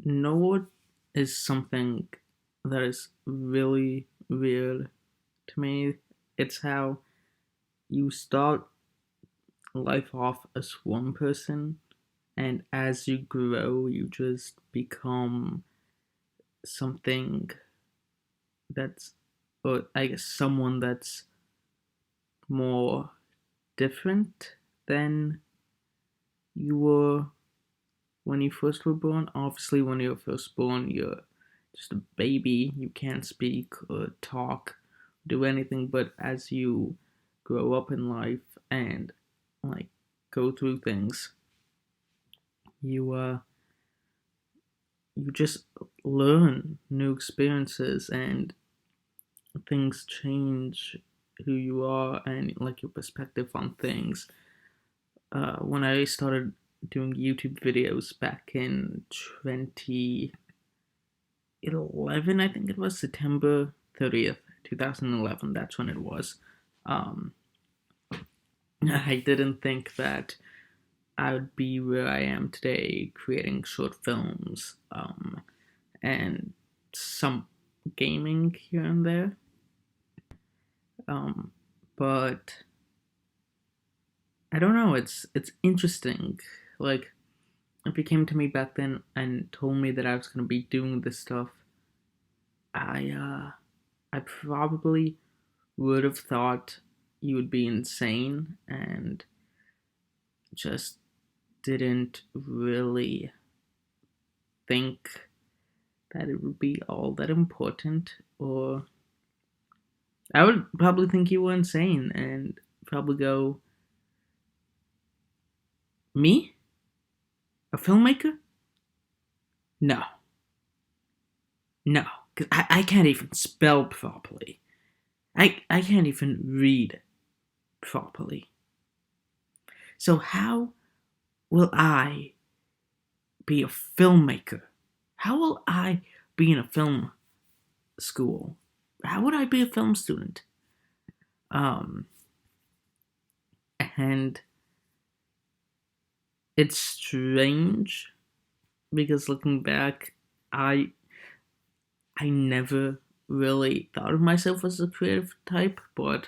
know what is something that is really weird to me? It's how you start life off as one person, and as you grow, you just become something that's, or I guess someone that's more different than you were when you first were born. Obviously, when you're first born, you're just a baby. You can't speak or talk, do anything. But as you grow up in life and like go through things, you you just learn new experiences and things change who you are and like your perspective on things. When I started doing YouTube videos back in 2011, I think it was September 30th, 2011. That's when it was. Um, I didn't think that I would be where I am today, creating short films and some gaming here and there. Um, but I don't know. It's interesting. Like if you came to me back then and told me that I was gonna be doing this stuff, I probably would have thought you would be insane and just didn't really think that it would be all that important. Or I would probably think you were insane and probably go, me? A filmmaker? No. No. Because I can't even spell properly. I can't even read properly. So how will I be a filmmaker? How will I be in a film school? How would I be a film student? Um, and it's strange because looking back, I I never really thought of myself as a creative type, but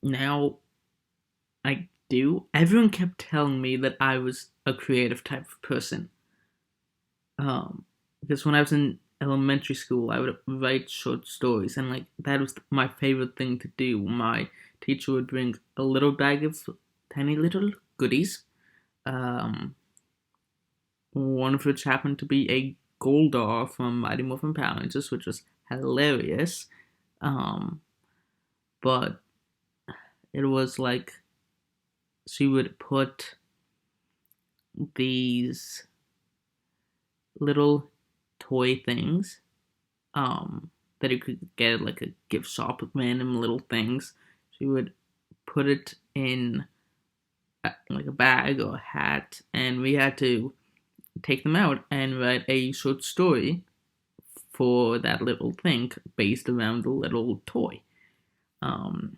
now I do. Everyone kept telling me that I was a creative type of person. Because when I was in elementary school, I would write short stories, and like that was my favorite thing to do. My teacher would bring a little bag of tiny little goodies. Um, one of which happened to be a Goldar from Mighty Morphin Power Rangers, which was hilarious. Um, but it was like she would put these little toy things that you could get at like a gift shop with random little things. She would put it in like a bag or a hat, and we had to take them out and write a short story for that little thing based around the little toy. Um,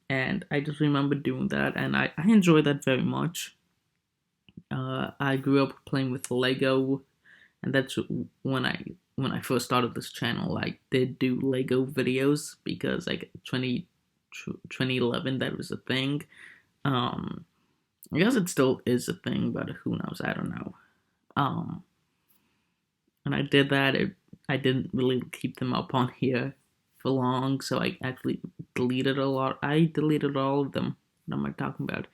and I just remember doing that, and I enjoyed that very much. I grew up playing with Lego, and that's when I first started this channel. I did do Lego videos because like 2011 that was a thing. Um, I guess it still is a thing, but who knows? I don't know. Um, and I did that. I didn't really keep them up on here for long, so I actually deleted a lot. I deleted all of them. What am I talking about?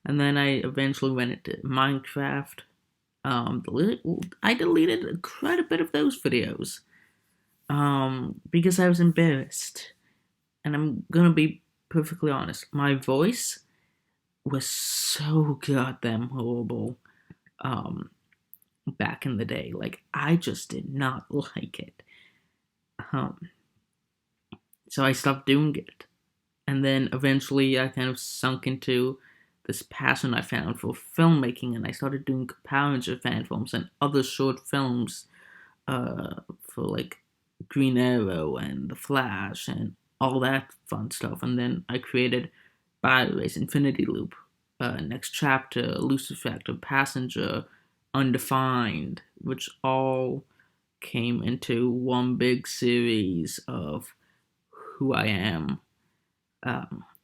And then I eventually went into Minecraft. I deleted quite a bit of those videos because I was embarrassed. And I'm gonna be perfectly honest. My voice was so goddamn horrible. Um, Back in the day, like I just did not like it. Um, so I stopped doing it, and then eventually I kind of sunk into this passion I found for filmmaking, and I started doing Power Ranger fan films and other short films for like Green Arrow and The Flash and all that fun stuff. And then I created Race, Infinity Loop, Next Chapter, Lucifer Factor, Passenger, Undefined, which all came into one big series of who I am,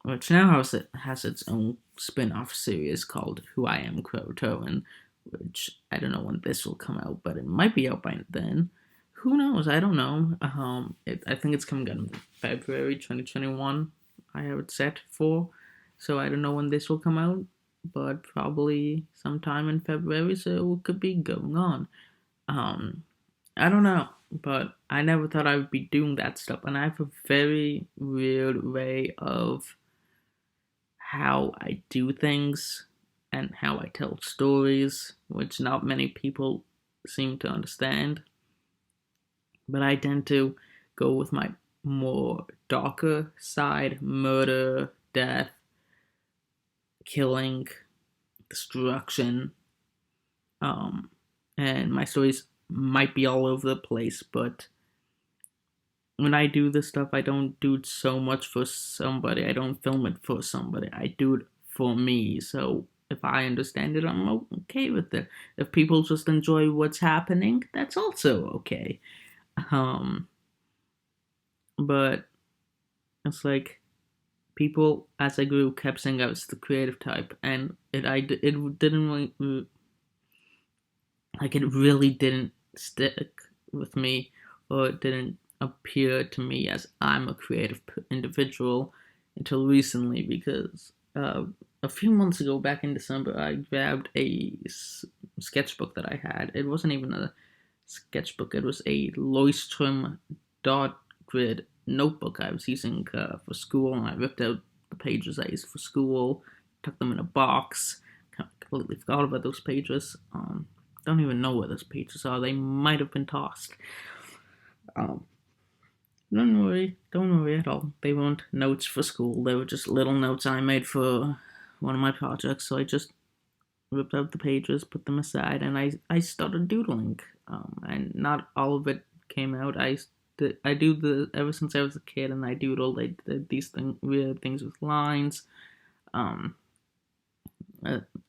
which now has its own spin-off series called Who I Am Croatoan, which I don't know when this will come out, but it might be out by then. Who knows? I don't know. I think it's coming out in February 2021. I have it set for, so I don't know when this will come out, but probably sometime in February. So it could be going on. I don't know, but I never thought I would be doing that stuff, and I have a very weird way of how I do things and how I tell stories, which not many people seem to understand. But I tend to go with my more darker side: murder, death, killing, destruction. And my stories might be all over the place, but when I do this stuff, I don't do it so much for somebody. I don't film it for somebody. I do it for me. So if I understand it, I'm okay with it. If people just enjoy what's happening, that's also okay. Um, but it's like people, as I grew, kept saying I was the creative type, and it didn't it really didn't stick with me, or it didn't appear to me as I'm a creative individual until recently, because a few months ago, back in December, I grabbed a sketchbook that I had. It wasn't even a sketchbook, it was a Leuchtturm dot grid notebook I was using for school, and I ripped out the pages I used for school, tucked them in a box, completely forgot about those pages. Don't even know where those pages are. They might have been tossed. Don't worry at all. They weren't notes for school. They were just little notes I made for one of my projects. So I just ripped out the pages, put them aside, and I started doodling. And not all of it came out. I do ever since I was a kid, and I doodled. I did these weird things with lines.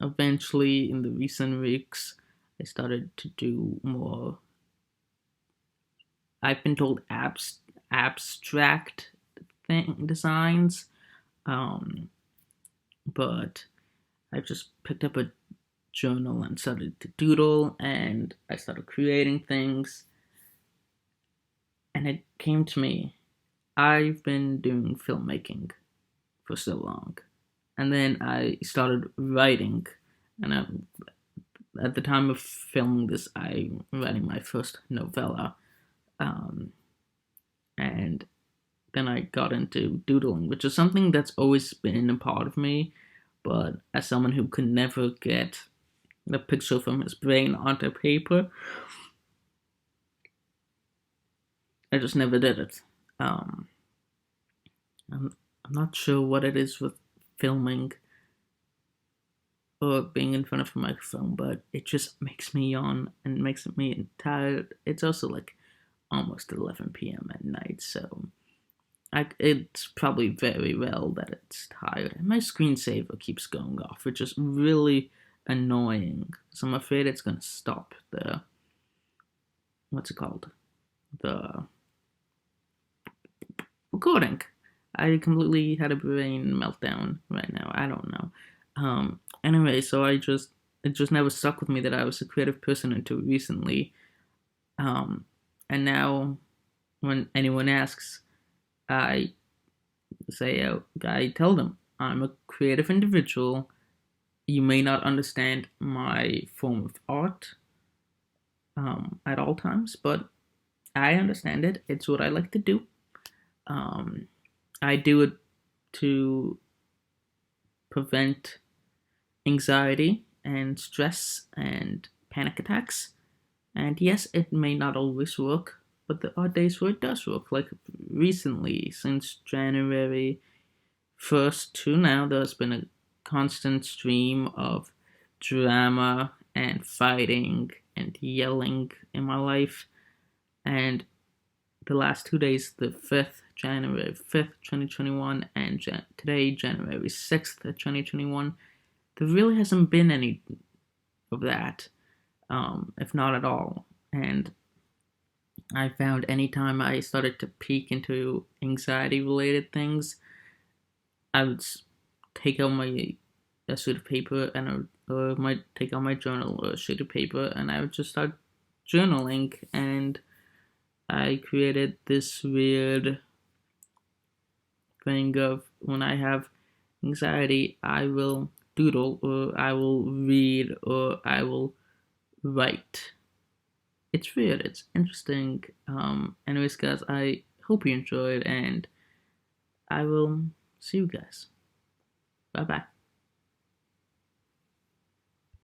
Eventually, in the recent weeks, I started to do more. I've been told abstract designs, but I just picked up a journal and started to doodle, and I started creating things, and it came to me. I've been doing filmmaking for so long, and then I started writing, and at the time of filming this, I'm writing my first novella, and then I got into doodling, which is something that's always been a part of me, but as someone who could never get the picture from his brain onto paper, I just never did it. I'm not sure what it is with filming or being in front of a microphone, but it just makes me yawn and makes me tired. It's also like almost 11 p.m. at night, so it's probably very well that it's tired. And my screensaver keeps going off, which is really annoying, so I'm afraid it's going to stop the, what's it called? The recording. I completely had a brain meltdown right now. I don't know. Anyway, so it just never stuck with me that I was a creative person until recently. And now when anyone asks, I I tell them I'm a creative individual. You may not understand my form of art at all times, but I understand it. It's what I like to do. I do it to prevent anxiety and stress and panic attacks. And yes, it may not always work, but there are days where it does work. Like recently, since January 1st to now, there's been a constant stream of drama and fighting and yelling in my life. And the last 2 days, the 5th, January 5th, 2021, and today, January 6th, 2021, there really hasn't been any of that. if not at all. And I found anytime I started to peek into anxiety related things, I would take out my a sheet of paper and I would might take out my journal or a sheet of paper and I would just start journaling. And I created this weird thing of when I have anxiety, I will doodle or I will read or I will write. It's weird. It's interesting. Anyways, guys, I hope you enjoyed, and I will see you guys. Bye bye.